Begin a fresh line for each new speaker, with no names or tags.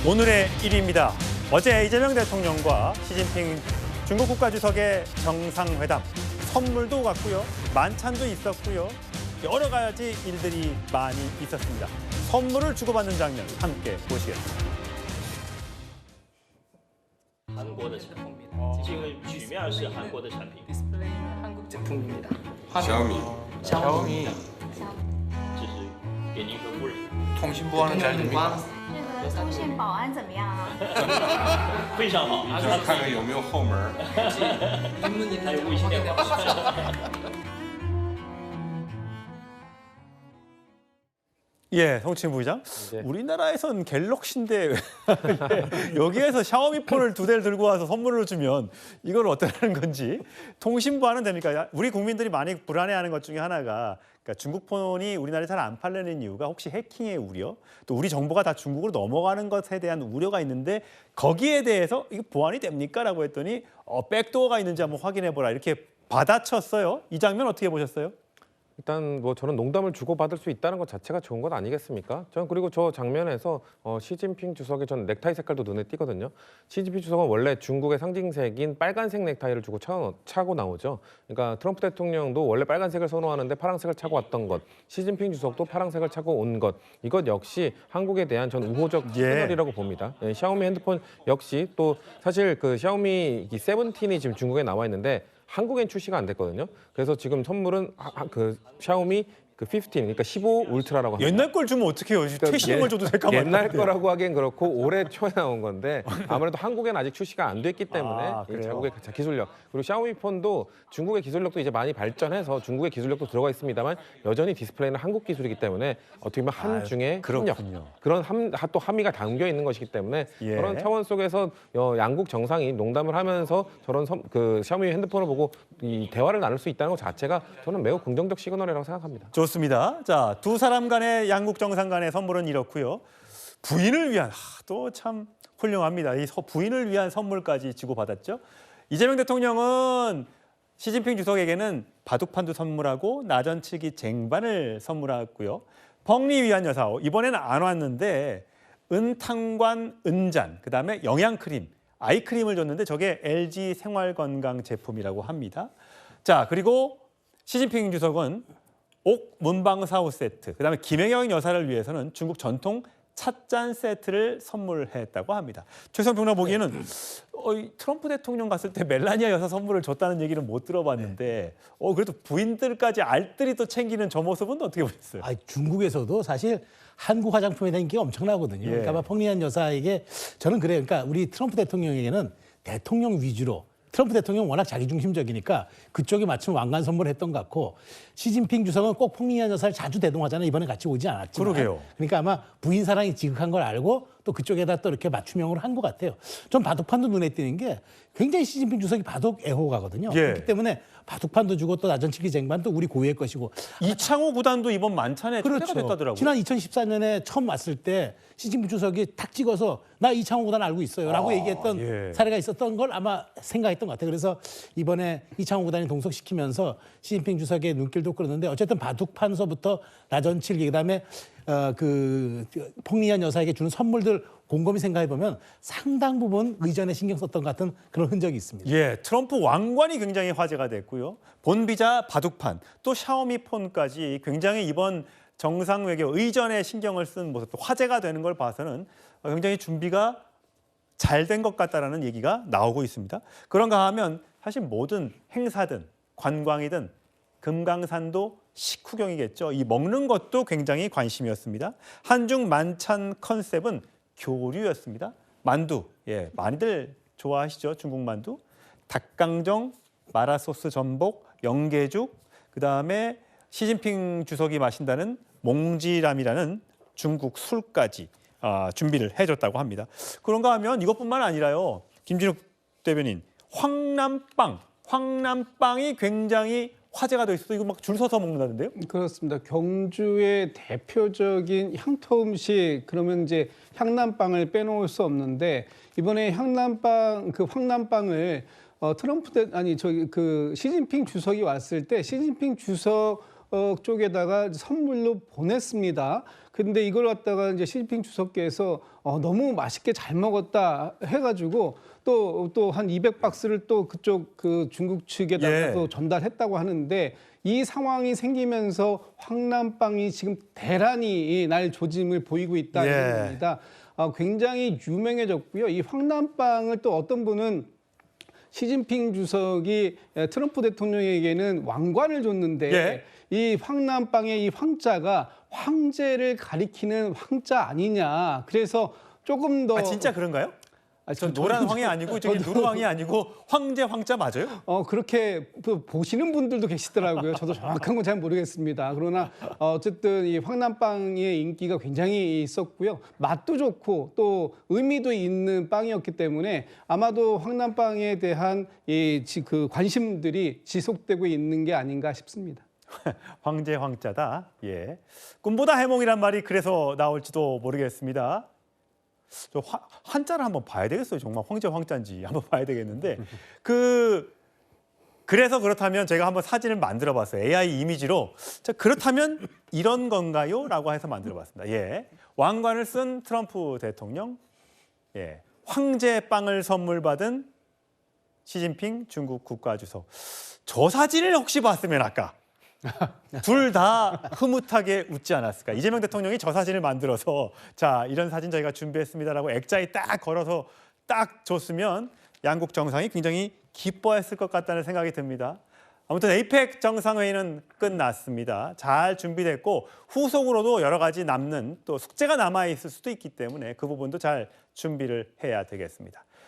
오늘의 1위입니다. 어제 이재명 대통령과 시진핑 중국 국가주석의 정상회담, 선물도 갔고요, 만찬도 있었고요, 여러 가지 일들이 많이 있었습니다. 선물을 주고받는 장면 함께 보시겠습니다.
韩国的产品，这个曲面是韩国的产品，
디스플레이는 한국 제품입니다.
샤오미
샤오미
这是给您和夫人，
통신보안은 잘 됩니까?
这个通讯保安怎么样啊？
非常好，
좀看看有没有后门。
뒷문
还有
있는지
微信电
확인해
话。
보십시오.
예, 성친 부의장. 우리나라에선 갤럭시인데 여기에서 샤오미 폰을 2대를 들고 와서 선물로 주면 이걸 어떠는 건지 통신보안은 됩니까? 우리 국민들이 많이 불안해하는 것 중에 하나가 그러니까 중국 폰이 우리나라에 잘 안 팔리는 이유가 혹시 해킹의 우려, 또 우리 정보가 다 중국으로 넘어가는 것에 대한 우려가 있는데 거기에 대해서 이게 보안이 됩니까?라고 했더니 백도어가 있는지 한번 확인해보라 이렇게 받아쳤어요. 이 장면 어떻게 보셨어요?
일단 뭐 저는 농담을 주고받을 수 있다는 것 자체가 좋은 것 아니겠습니까? 저는 그리고 저 장면에서 시진핑 주석의 전 넥타이 색깔도 눈에 띄거든요. 시진핑 주석은 원래 중국의 상징색인 빨간색 넥타이를 주고 차고 나오죠. 그러니까 트럼프 대통령도 원래 빨간색을 선호하는데 파란색을 차고 왔던 것, 시진핑 주석도 파란색을 차고 온 것, 이것 역시 한국에 대한 전 우호적 시그널이라고 봅니다. 예, 샤오미 핸드폰 역시 또 사실 그 샤오미 17이 지금 중국에 나와 있는데 한국엔 출시가 안 됐거든요. 그래서 지금 선물은 그 샤오미 그 15, 그러니까 15 울트라라고 합니다.
옛날 걸 주면 어떡해요? 최신의 걸 줘도 될까 말까.
옛날 거라고 하기엔 그렇고 올해 초에 나온 건데 아무래도 한국엔 아직 출시가 안 됐기 때문에 이 자국의 기술력, 그리고 샤오미 폰도 중국의 기술력도 이제 많이 발전해서 중국의 기술력도 들어가 있습니다만 여전히 디스플레이는 한국 기술이기 때문에 어떻게 보면 한중의 협력, 그런 또 함의가 담겨 있는 것이기 때문에 그런 차원 속에서 양국 정상이 농담을 하면서 저런 그 샤오미 핸드폰을 보고 이 대화를 나눌 수 있다는 것 자체가 저는 매우 긍정적 시그널이라고 생각합니다.
좋습니다. 자, 두 사람 간의 양국 정상 간의 선물은 이렇고요. 부인을 위한 또 참 훌륭합니다. 이 부인을 위한 선물까지 주고받았죠. 이재명 대통령은 시진핑 주석에게는 바둑판도 선물하고 나전치기 쟁반을 선물했고요. 펑리 위한 여사 이번에는 안 왔는데 은탕관 은잔, 그다음에 영양크림, 아이크림을 줬는데 저게 LG 생활건강 제품이라고 합니다. 자, 그리고 시진핑 주석은 옥 문방사우 세트, 그다음에 김혜경 여사를 위해서는 중국 전통 찻잔 세트를 선물했다고 합니다. 최성 평론 보기에는 트럼프 대통령 갔을 때 멜라니아 여사 선물을 줬다는 얘기는 못 들어봤는데 그래도 부인들까지 알뜰히 또 챙기는 저 모습은 어떻게 보셨어요?
중국에서도 사실 한국 화장품에 대한 인기가 엄청나거든요. 그러니까 펑리안 여사에게 저는 그래요. 그러니까 우리 트럼프 대통령에게는 대통령 위주로, 트럼프 대통령은 워낙 자기중심적이니까 그쪽에 맞춘 왕관 선물을 했던 것 같고, 시진핑 주석은 꼭 펑리안 여사를 자주 대동하잖아요. 이번에 같이 오지 않았지만.
그러게요.
그러니까 아마 부인 사랑이 지극한 걸 알고 또 그쪽에다 또 이렇게 맞춤형으로 한 것 같아요. 전 바둑판도 눈에 띄는 게 굉장히 시진핑 주석이 바둑 애호가거든요. 그렇기 때문에 바둑판도 주고 또 나전치기 쟁반도 우리 고유의 것이고.
이창호 구단도 이번 만찬에 초대가 됐다더라고요.
지난 2014년에 처음 왔을 때 시진핑 주석이 탁 찍어서 나 이창호 구단 알고 있어요 라고 얘기했던 사례가 있었던 걸 아마 생각했던 것 같아요. 그래서 이번에 이창호 구단이 동석시키면서 시진핑 주석의 눈길도 끌었는데 어쨌든 바둑판서부터 나전치기, 그다음에 그 펑리안 여사에게 주는 선물들 곰곰이 생각해보면 상당 부분 의전에 신경 썼던 것 같은 그런 흔적이 있습니다.
예, 트럼프 왕관이 굉장히 화제가 됐고요. 본비자 바둑판, 또 샤오미 폰까지 굉장히 이번 정상 외교 의전에 신경을 쓴 모습, 또 화제가 되는 걸 봐서는 굉장히 준비가 잘 된 것 같다라는 얘기가 나오고 있습니다. 그런가 하면 사실 모든 행사든 관광이든 금강산도 식후경이겠죠. 이 먹는 것도 굉장히 관심이었습니다. 한중 만찬 컨셉은 교류였습니다. 만두, 많이들 좋아하시죠? 중국 만두. 닭강정, 마라소스 전복, 영계죽, 그다음에 시진핑 주석이 마신다는 몽지람이라는 중국 술까지 준비를 해줬다고 합니다. 그런가 하면 이것뿐만 아니라요. 김진욱 대변인, 황남빵이 굉장히 화제가 돼 있어서 이거 막 줄 서서 먹는다는데요?
그렇습니다. 경주의 대표적인 향토 음식, 그러면 이제 향남빵을 빼놓을 수 없는데, 이번에 황남빵을 트럼프 시진핑 주석이 왔을 때 시진핑 주석 쪽에다가 선물로 보냈습니다. 근데 이걸 갖다가 이제 시진핑 주석께서 너무 맛있게 잘 먹었다 해가지고 또 한 200박스를 또 그쪽 그 중국 측에다가
예.
또 전달했다고 하는데 이 상황이 생기면서 황남빵이 지금 대란이 날 조짐을 보이고 있다
예.
이런 겁니다. 굉장히 유명해졌고요. 이 황남빵을 또 어떤 분은 시진핑 주석이 트럼프 대통령에게는 왕관을 줬는데
예.
이 황남빵의 이 황자가 황제를 가리키는 황자 아니냐. 그래서 조금 더
진짜 그런가요? 전
저도-
노란 황이 아니고 저기 누르황이 아니고 황제 황자 맞아요?
그렇게 보시는 분들도 계시더라고요. 저도 정확한 건 잘 모르겠습니다. 그러나 어쨌든 이 황남빵의 인기가 굉장히 있었고요. 맛도 좋고 또 의미도 있는 빵이었기 때문에 아마도 황남빵에 대한 그 관심들이 지속되고 있는 게 아닌가 싶습니다.
황제 황자다. 예. 꿈보다 해몽이란 말이 그래서 나올지도 모르겠습니다. 저 한자를 한번 봐야 되겠어요. 정말 황제 황자인지 한번 봐야 되겠는데 그래서 그렇다면 제가 한번 사진을 만들어 봤어요. AI 이미지로. 자, 그렇다면 이런 건가요? 라고 해서 만들어 봤습니다. 예. 왕관을 쓴 트럼프 대통령. 예. 황제 빵을 선물 받은 시진핑 중국 국가주석. 저 사진을 혹시 봤으면 아까 둘 다 흐뭇하게 웃지 않았을까. 이재명 대통령이 저 사진을 만들어서 자 이런 사진 저희가 준비했습니다라고 액자에 딱 걸어서 딱 줬으면 양국 정상이 굉장히 기뻐했을 것 같다는 생각이 듭니다. 아무튼 에이펙 정상회의는 끝났습니다. 잘 준비됐고 후속으로도 여러 가지 남는 또 숙제가 남아있을 수도 있기 때문에 그 부분도 잘 준비를 해야 되겠습니다.